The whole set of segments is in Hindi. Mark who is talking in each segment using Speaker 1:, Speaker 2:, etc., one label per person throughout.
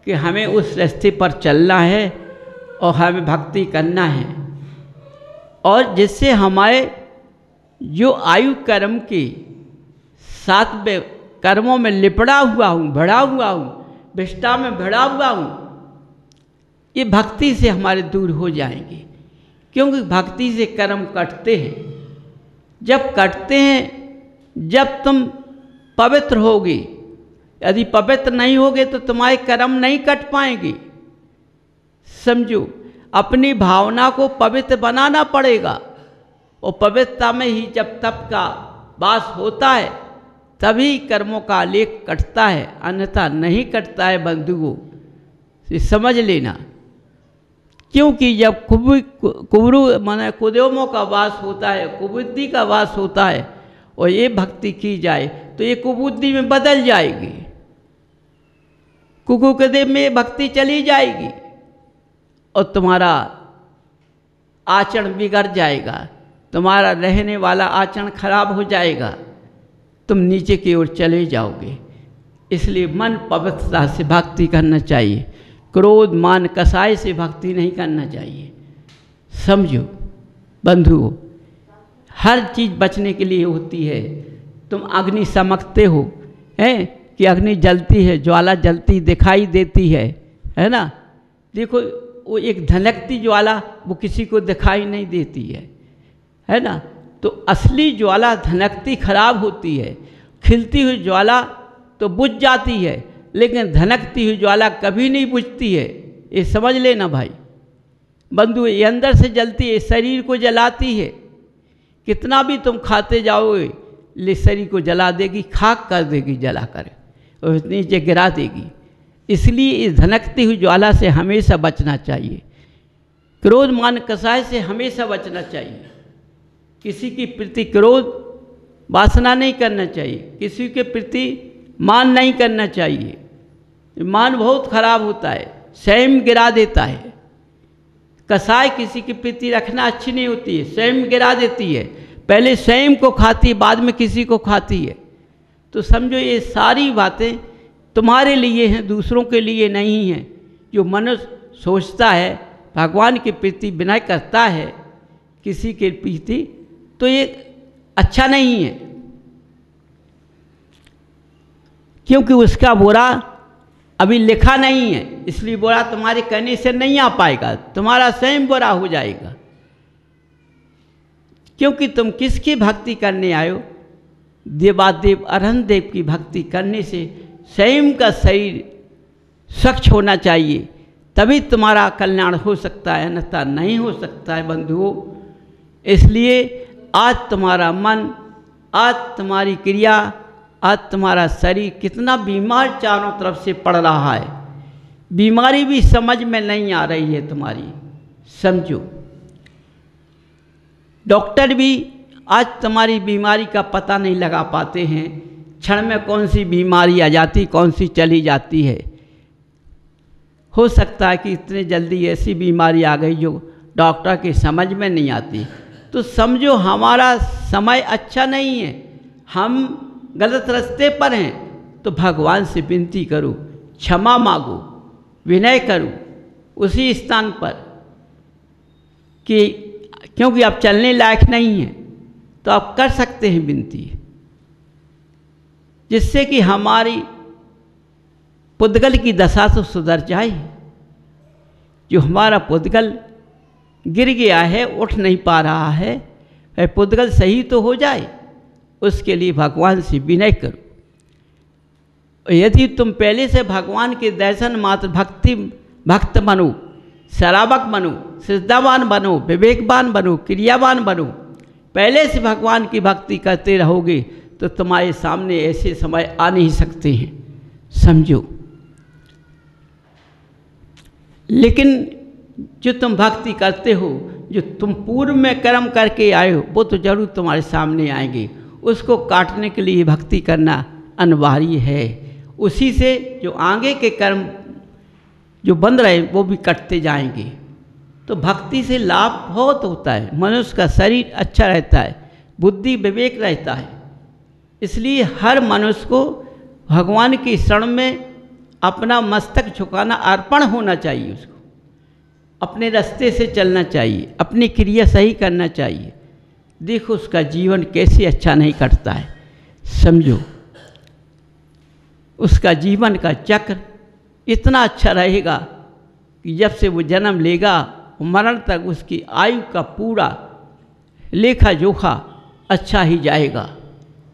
Speaker 1: कि हमें उस रास्ते पर चलना है और हमें भक्ति करना है, और जिससे हमारे जो आयु कर्म के साथ में कर्मों में लिपड़ा हुआ हूँ, भरा हुआ हूँ, विष्ठा में भरा हुआ हूँ, ये भक्ति से हमारे दूर हो जाएंगे। क्योंकि भक्ति से कर्म कटते हैं। जब कटते हैं, जब तुम पवित्र होगे, यदि पवित्र नहीं होगे तो तुम्हारे कर्म नहीं कट पाएंगे। समझो, अपनी भावना को पवित्र बनाना पड़ेगा, और पवित्रता में ही जब तप का वास होता है तभी कर्मों का लेख कटता है, अन्यथा नहीं कटता है बंधुओं, ये समझ लेना। क्योंकि जब कुबरू माने कुदेवों का वास होता है, कुबुद्धि का वास होता है, और ये भक्ति की जाए तो ये कुबुद्धि में बदल जाएगी, कुकुदेव में भक्ति चली जाएगी, और तुम्हारा आचरण बिगड़ जाएगा, तुम्हारा रहने वाला आचरण खराब हो जाएगा, तुम नीचे की ओर चले जाओगे। इसलिए मन पवित्रता से भक्ति करना चाहिए, क्रोध मान कसाय से भक्ति नहीं करना चाहिए। समझो बंधुओं, हर चीज़ बचने के लिए होती है। तुम अग्नि समकते हो, हैं कि अग्नि जलती है, ज्वाला जलती दिखाई देती है ना। देखो, वो एक धनकती ज्वाला वो किसी को दिखाई नहीं देती है ना। तो असली ज्वाला धनकती खराब होती है, खिलती हुई ज्वाला तो बुझ जाती है, लेकिन धनकती हुई ज्वाला कभी नहीं बुझती है। ये समझ लेना भाई बंधु, ये अंदर से जलती है, शरीर को जलाती है। कितना भी तुम खाते जाओगे, ले शरीर को जला देगी, खाक कर देगी जला कर, और नीचे गिरा देगी। इसलिए इस धनकती हुई ज्वाला से हमेशा बचना चाहिए। क्रोध मान कसाय से हमेशा बचना चाहिए। किसी के प्रति क्रोध वासना नहीं करना चाहिए, किसी के प्रति मान नहीं करना चाहिए। मान बहुत खराब होता है, स्वयं गिरा देता है। कसाय किसी के प्रति रखना अच्छी नहीं होती है, स्वयं गिरा देती है। पहले स्वयं को खाती है, बाद में किसी को खाती है। तो समझो, ये सारी बातें तुम्हारे लिए हैं, दूसरों के लिए नहीं हैं। जो मनुष्य सोचता है, भगवान के प्रति विनय करता है किसी के प्रति, तो ये अच्छा नहीं है, क्योंकि उसका बुरा अभी लिखा नहीं है। इसलिए बुरा तुम्हारे कहने से नहीं आ पाएगा, तुम्हारा स्वयं बुरा हो जाएगा। क्योंकि तुम किसकी भक्ति करने आयो? देवादेव अरहंत देव की भक्ति करने से स्वयं का शरीर स्वच्छ होना चाहिए, तभी तुम्हारा कल्याण हो सकता है, अन्यथा नहीं हो सकता है बंधुओं। इसलिए आज तुम्हारा मन, आज तुम्हारी क्रिया, आज तुम्हारा शरीर कितना बीमार चारों तरफ से पड़ रहा है। बीमारी भी समझ में नहीं आ रही है तुम्हारी, समझो। डॉक्टर भी आज तुम्हारी बीमारी का पता नहीं लगा पाते हैं, क्षण में कौन सी बीमारी आ जाती, कौन सी चली जाती है। हो सकता है कि इतने जल्दी ऐसी बीमारी आ गई जो डॉक्टर की समझ में नहीं आती। तो समझो हमारा समय अच्छा नहीं है, हम गलत रास्ते पर हैं, तो भगवान से विनती करो, क्षमा मांगो, विनय करो उसी स्थान पर कि क्योंकि आप चलने लायक नहीं हैं, तो आप कर सकते हैं विनती, जिससे कि हमारी पुद्गल की दशा तो सुधर जाए। जो हमारा पुद्गल गिर गया है, उठ नहीं पा रहा है, वह पुद्गल सही तो हो जाए, उसके लिए भगवान से विनय करो। यदि तुम पहले से भगवान के दर्शन मात्र भक्त बनो, शराबक बनो, श्रद्धावान बनो, विवेकवान बनो, क्रियावान बनो, पहले से भगवान की भक्ति करते रहोगे, तो तुम्हारे सामने ऐसे समय आ नहीं सकते हैं, समझो। लेकिन जो तुम भक्ति करते हो, जो तुम पूर्व में कर्म करके आए हो, वो तो जरूर तुम्हारे सामने आएंगे। उसको काटने के लिए भक्ति करना अनिवार्य है। उसी से जो आगे के कर्म जो बंद रहे वो भी कटते जाएंगे। तो भक्ति से लाभ बहुत होता है, मनुष्य का शरीर अच्छा रहता है, बुद्धि विवेक रहता है। इसलिए हर मनुष्य को भगवान की शरण में अपना मस्तक झुकाना, अर्पण होना चाहिए उसको, अपने रास्ते से चलना चाहिए, अपनी क्रिया सही करना चाहिए। देखो उसका जीवन कैसे अच्छा नहीं कटता है, समझो उसका जीवन का चक्र इतना अच्छा रहेगा कि जब से वो जन्म लेगा मरण तक उसकी आयु का पूरा लेखा जोखा अच्छा ही जाएगा।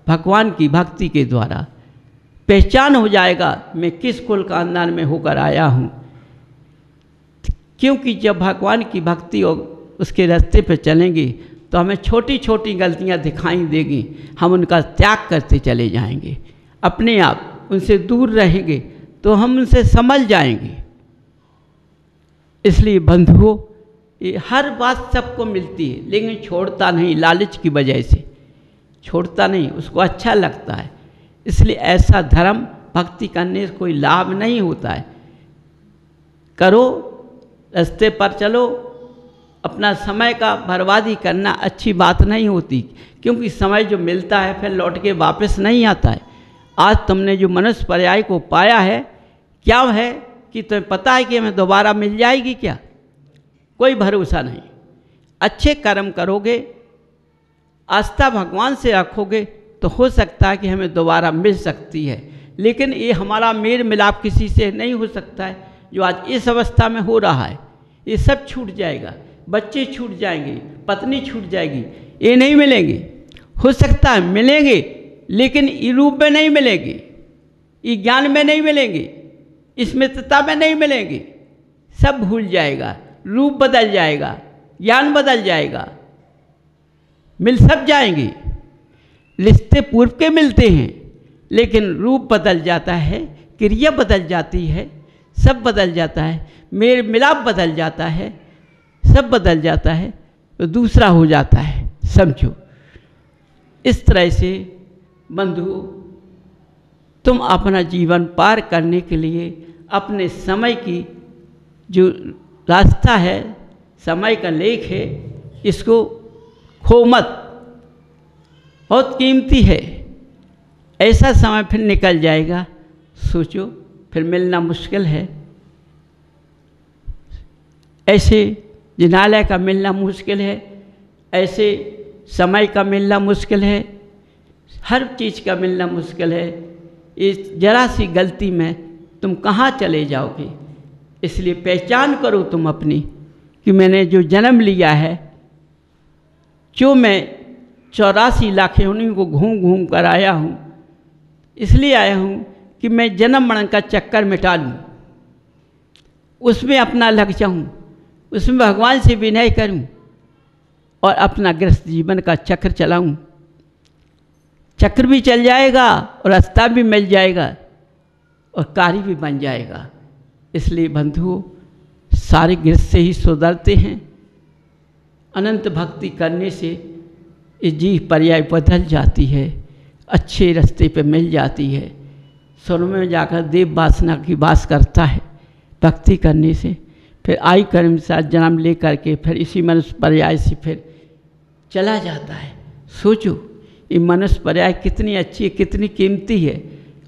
Speaker 1: भगवान की भक्ति के द्वारा पहचान हो जाएगा मैं किस कुल खानदान में होकर आया हूँ, क्योंकि जब भगवान की भक्ति और उसके रास्ते पर चलेंगे तो हमें छोटी छोटी गलतियाँ दिखाई देगी, हम उनका त्याग करते चले जाएंगे, अपने आप उनसे दूर रहेंगे तो हम उनसे समझ जाएंगे। इसलिए बंधुओं, ये हर बात सबको मिलती है लेकिन छोड़ता नहीं, लालच की वजह से छोड़ता नहीं, उसको अच्छा लगता है। इसलिए ऐसा धर्म भक्ति करने से कोई लाभ नहीं होता है। करो, रास्ते पर चलो, अपना समय का बर्बादी करना अच्छी बात नहीं होती, क्योंकि समय जो मिलता है फिर लौट के वापस नहीं आता है। आज तुमने जो मनुष्य पर्याय को पाया है, क्या है कि तुम्हें पता है कि हमें दोबारा मिल जाएगी क्या? कोई भरोसा नहीं। अच्छे कर्म करोगे, आस्था भगवान से रखोगे तो हो सकता है कि हमें दोबारा मिल सकती है, लेकिन ये हमारा मेल मिलाप किसी से नहीं हो सकता है। जो आज इस अवस्था में हो रहा है ये सब छूट जाएगा, बच्चे छूट जाएंगे, पत्नी छूट जाएगी, ये नहीं मिलेंगे। हो सकता है मिलेंगे लेकिन ये रूप में नहीं मिलेंगे, ये ज्ञान में नहीं मिलेंगे, इस मित्रता में नहीं मिलेंगे, सब भूल जाएगा, रूप बदल जाएगा, ज्ञान बदल जाएगा, मिल सब जाएंगे। रिश्ते पूर्व के मिलते हैं लेकिन रूप बदल जाता है, क्रिया बदल जाती है, सब बदल जाता है, मेल मिलाप बदल जाता है, सब बदल जाता है तो दूसरा हो जाता है, समझो। इस तरह से बंधु, तुम अपना जीवन पार करने के लिए अपने समय की जो रास्ता है, समय का लेख है, इसको खो मत, बहुत कीमती है। ऐसा समय फिर निकल जाएगा, सोचो फिर मिलना मुश्किल है। ऐसे जिनालय का मिलना मुश्किल है, ऐसे समय का मिलना मुश्किल है, हर चीज़ का मिलना मुश्किल है। इस जरा सी गलती में तुम कहाँ चले जाओगे? इसलिए पहचान करो तुम अपनी कि मैंने जो जन्म लिया है, जो मैं 84 लाख योनियों को घूम घूम कर आया हूँ, इसलिए आया हूँ कि मैं जन्म मरण का चक्कर मिटा लूँ, उसमें अपना लग जाऊँ, उसमें भगवान से विनय करूँ और अपना गृहस्थ जीवन का चक्र चलाऊँ। चक्र भी चल जाएगा और रास्ता भी मिल जाएगा और कार्य भी बन जाएगा। इसलिए बंधुओं, सारे गृहस्थ से ही सुधरते हैं। अनंत भक्ति करने से ये जीव पर्याय बदल जाती है, अच्छे रास्ते पे मिल जाती है। स्वर्ग में जाकर देव वासना की वास करता है भक्ति करने से। फिर आयु कर्म साथ जन्म ले करके फिर इसी मनुष्य पर्याय से फिर चला जाता है। सोचो ये मनुष्य पर्याय कितनी अच्छी है, कितनी कीमती है,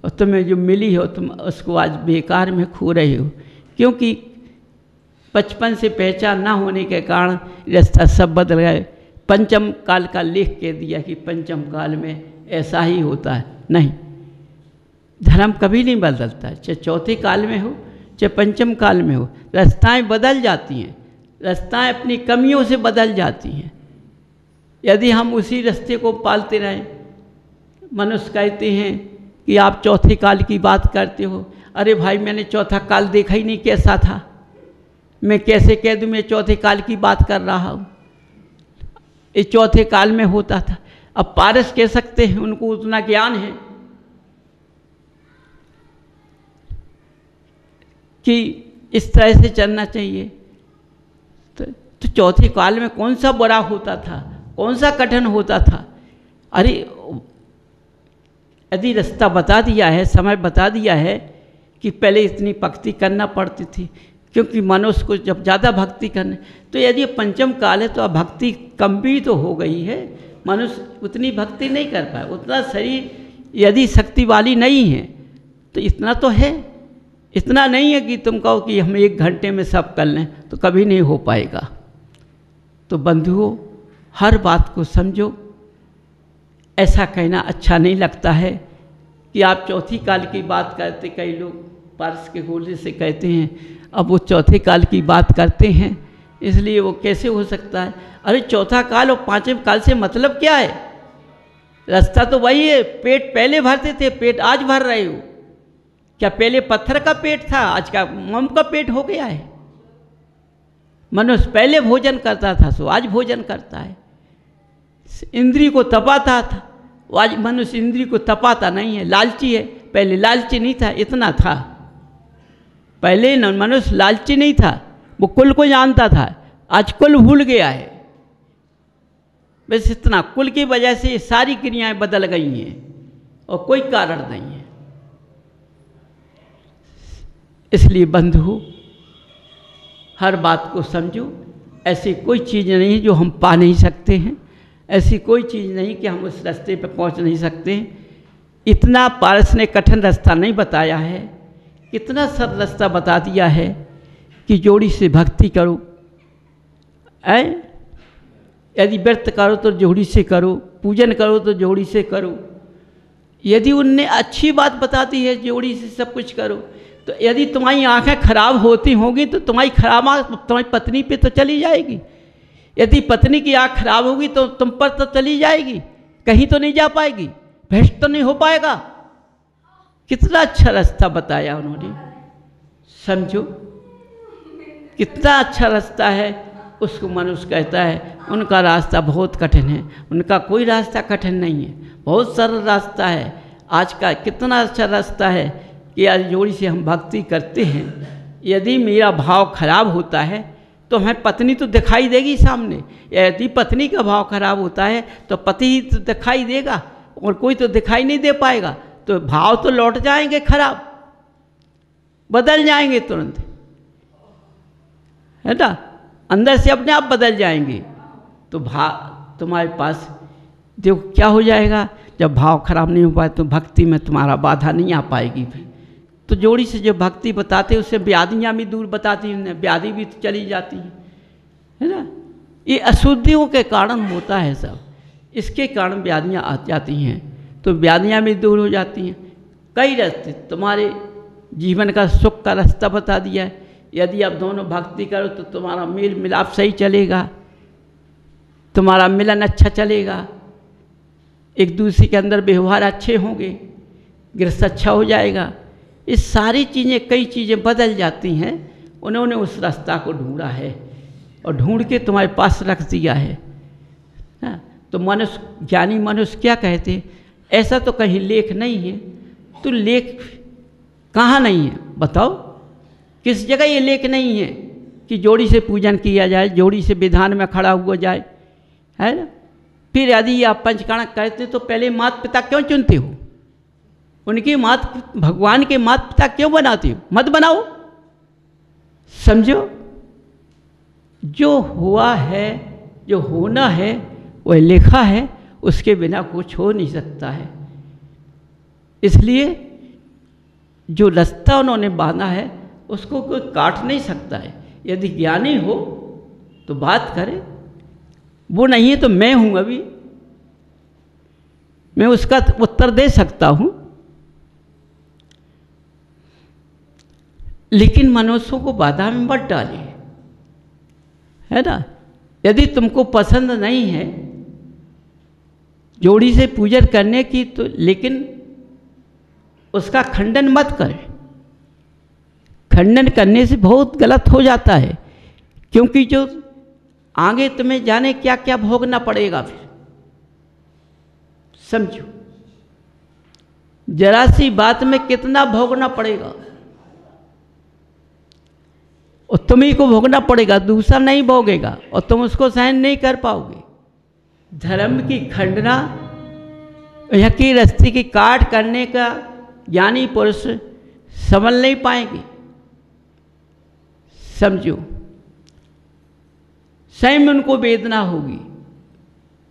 Speaker 1: और तुम्हें जो मिली हो तुम उसको आज बेकार में खो रहे हो, क्योंकि बचपन से पहचान ना होने के कारण रास्ता सब बदल गए। पंचम काल का लेख के दिया कि पंचम काल में ऐसा ही होता है। नहीं, धर्म कभी नहीं बदलता, चाहे चौथे काल में हो चाहे पंचम काल में हो, रास्ताएं बदल जाती हैं, रास्ताएं अपनी कमियों से बदल जाती हैं। यदि हम उसी रास्ते को पालते रहें, मनुष्य कहते हैं कि आप चौथे काल की बात करते हो, अरे भाई मैंने चौथा काल देखा ही नहीं कैसा था, मैं कैसे कह दूँ मैं चौथे काल की बात कर रहा हूँ, ये चौथे काल में होता था। अब पारस कह सकते हैं, उनको उतना ज्ञान है कि इस तरह से चलना चाहिए। तो चौथे काल में कौन सा बुरा होता था, कौन सा कठिन होता था? अरे यदि रास्ता बता दिया है, समय बता दिया है कि पहले इतनी भक्ति करना पड़ती थी, क्योंकि मनुष्य को जब ज़्यादा भक्ति करने, तो यदि पंचम काल है तो अब भक्ति कम भी तो हो गई है, मनुष्य उतनी भक्ति नहीं कर पाए, उतना शरीर यदि शक्ति वाली नहीं है तो इतना तो है। इतना नहीं है कि तुम कहो कि हम 1 घंटे में सब कर लें, तो कभी नहीं हो पाएगा। तो बंधुओं, हर बात को समझो। ऐसा कहना अच्छा नहीं लगता है कि आप चौथी काल की बात करते, कई लोग पारस के होले से कहते हैं, अब वो चौथे काल की बात करते हैं, इसलिए वो कैसे हो सकता है? अरे चौथा काल और 5वें काल से मतलब क्या है? रास्ता तो वही है। पेट पहले भरते थे, पेट आज भर रहे हो। क्या पहले पत्थर का पेट था, आज का मोम का पेट हो गया है? मनुष्य पहले भोजन करता था, सो आज भोजन करता है। इंद्री को तपाता था, आज मनुष्य इंद्री को तपाता नहीं है, लालची है। पहले लालची नहीं था, इतना था। पहले मनुष्य लालची नहीं था, वो कुल को जानता था, आज कुल भूल गया है। बस इतना, कुल की वजह से ये सारी क्रियाएं बदल गई हैं और कोई कारण नहीं है। इसलिए बंधु, हर बात को समझो। ऐसी कोई चीज़ नहीं है जो हम पा नहीं सकते हैं, ऐसी कोई चीज़ नहीं कि हम उस रास्ते पर पहुंच नहीं सकते हैं। इतना पारस ने कठिन रास्ता नहीं बताया है, कितना सरल रास्ता बता दिया है कि जोड़ी से भक्ति करो। यदि व्रत करो तो जोड़ी से करो, पूजन करो तो जोड़ी से करो। यदि उनने अच्छी बात बता दी है, जोड़ी से सब कुछ करो, तो यदि तुम्हारी आंखें खराब होती होंगी तो तुम्हारी खराब आँख तुम्हारी पत्नी पे तो चली जाएगी। यदि पत्नी की आँख खराब होगी तो तुम पर तो चली जाएगी, कहीं तो नहीं जा पाएगी, भ्रष्ट तो नहीं हो पाएगा। कितना अच्छा रास्ता बताया उन्होंने, समझो कितना अच्छा रास्ता है। उसको मनुष्य कहता है उनका रास्ता बहुत कठिन है, उनका कोई रास्ता कठिन नहीं है, बहुत सरल रास्ता है। आज का कितना अच्छा रास्ता है कि आज जोड़ी से हम भक्ति करते हैं। यदि मेरा भाव खराब होता है तो हमें पत्नी तो दिखाई देगी सामने, यदि पत्नी का भाव खराब होता है तो पति ही तो दिखाई देगा और कोई तो दिखाई नहीं दे पाएगा। तो भाव तो लौट जाएंगे खराब, बदल जाएंगे तुरंत, है ना, अंदर से अपने आप बदल जाएंगे। तो भाव तुम्हारे पास देखो क्या हो जाएगा, जब भाव खराब नहीं हो पाए तो भक्ति में तुम्हारा बाधा नहीं आ पाएगी। फिर तो जोड़ी से जो भक्ति बताते उससे व्याधियाँ भी दूर बताती हैं, व्याधि भी तो चली जाती है ना। ये अशुद्धियों के कारण होता है सब, इसके कारण व्याधियाँ आ जाती हैं, तो व्याधियाँ भी दूर हो जाती हैं। कई रास्ते तुम्हारे जीवन का सुख का रास्ता बता दिया है। यदि आप दोनों भक्ति करो तो तुम्हारा मेल मिलाप सही चलेगा, तुम्हारा मिलन अच्छा चलेगा, एक दूसरे के अंदर व्यवहार अच्छे होंगे, गृहस्थ अच्छा हो जाएगा। ये सारी चीज़ें, कई चीज़ें बदल जाती हैं। उन्होंने उस रास्ता को ढूंढा है और ढूंढ के तुम्हारे पास रख दिया है ना। तो मनुष्य, ज्ञानी मनुष्य क्या कहते हैं, ऐसा तो कहीं लेख नहीं है। तो लेख कहाँ नहीं है बताओ, किस जगह ये लेख नहीं है कि जोड़ी से पूजन किया जाए, जोड़ी से विधान में खड़ा हुआ जाए, है ना। फिर यदि आप पंचकर्ण कहते तो पहले माता पिता क्यों चुनते हो, उनके भगवान के माता पिता क्यों बनाते हो, मत बनाओ। समझो, जो हुआ है, जो होना है वह लिखा है, उसके बिना कुछ हो नहीं सकता है। इसलिए जो रास्ता उन्होंने बांधा है उसको कोई काट नहीं सकता है। यदि ज्ञानी हो तो बात करे, वो नहीं है तो मैं हूँ, अभी मैं उसका उत्तर दे सकता हूँ। लेकिन मनुष्यों को बाधा में मत डाले, है ना। यदि तुमको पसंद नहीं है जोड़ी से पूजन करने की तो लेकिन उसका खंडन मत करें। खंडन करने से बहुत गलत हो जाता है, क्योंकि जो आगे तुम्हें जाने क्या क्या भोगना पड़ेगा। फिर समझो, जरा सी बात में कितना भोगना पड़ेगा, और तुम्ही को भोगना पड़ेगा, दूसरा नहीं भोगेगा और तुम उसको सहन नहीं कर पाओगे। धर्म की खंडना, यहाँ की रस्ते की काट करने का ज्ञानी पुरुष समझ नहीं पाएंगे। समझो, स्वयं उनको वेदना होगी।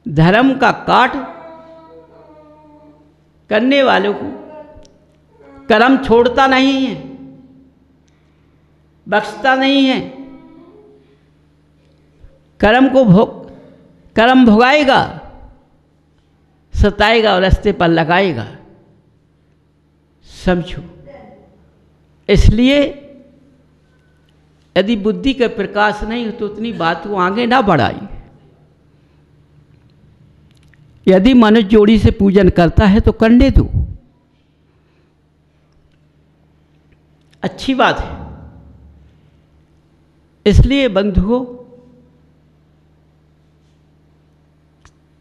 Speaker 1: धर्म का काट करने वालों को कर्म छोड़ता नहीं है, बख्शता नहीं है। कर्म भोगाएगा, सताएगा और रास्ते पर लगाएगा, समझो। इसलिए यदि बुद्धि का प्रकाश नहीं हो तो उतनी बात को आगे ना बढ़ाई। यदि मनुष्य जोड़ी से पूजन करता है तो करने दो, अच्छी बात है। इसलिए बंधुओं,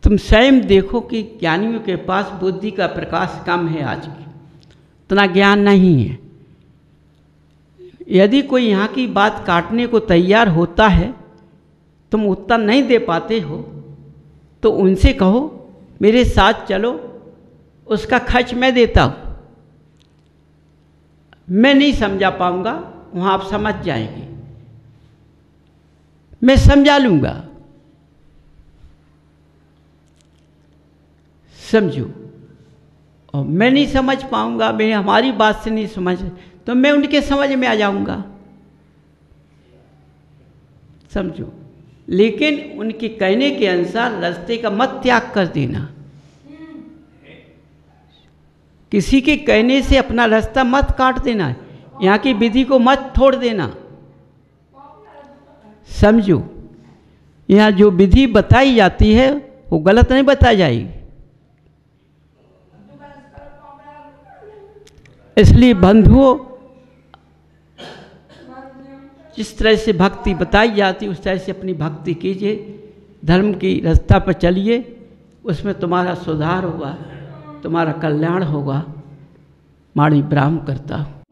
Speaker 1: तुम स्वयं देखो कि ज्ञानियों के पास बुद्धि का प्रकाश कम है, आज की इतना ज्ञान नहीं है। यदि कोई यहाँ की बात काटने को तैयार होता है, तुम उत्तर नहीं दे पाते हो, तो उनसे कहो मेरे साथ चलो, उसका खर्च मैं देता हूँ। मैं नहीं समझा पाऊँगा, वहाँ आप समझ जाएंगे, मैं समझा लूँगा, समझो। और मैं नहीं समझ पाऊँगा, मैं हमारी बात से नहीं समझ, तो मैं उनके समझ में आ जाऊँगा, समझो। लेकिन उनके कहने के अनुसार रास्ते का मत त्याग कर देना। किसी के कहने से अपना रास्ता मत काट देना, यहाँ की विधि को मत छोड़ देना, समझो। यहाँ जो विधि बताई जाती है वो गलत नहीं बताई जाएगी। इसलिए बंधुओं, जिस तरह से भक्ति बताई जाती उस तरह से अपनी भक्ति कीजिए, धर्म की रास्ता पर चलिए, उसमें तुम्हारा सुधार होगा, तुम्हारा कल्याण होगा। माड़ी विराम करता हूँ।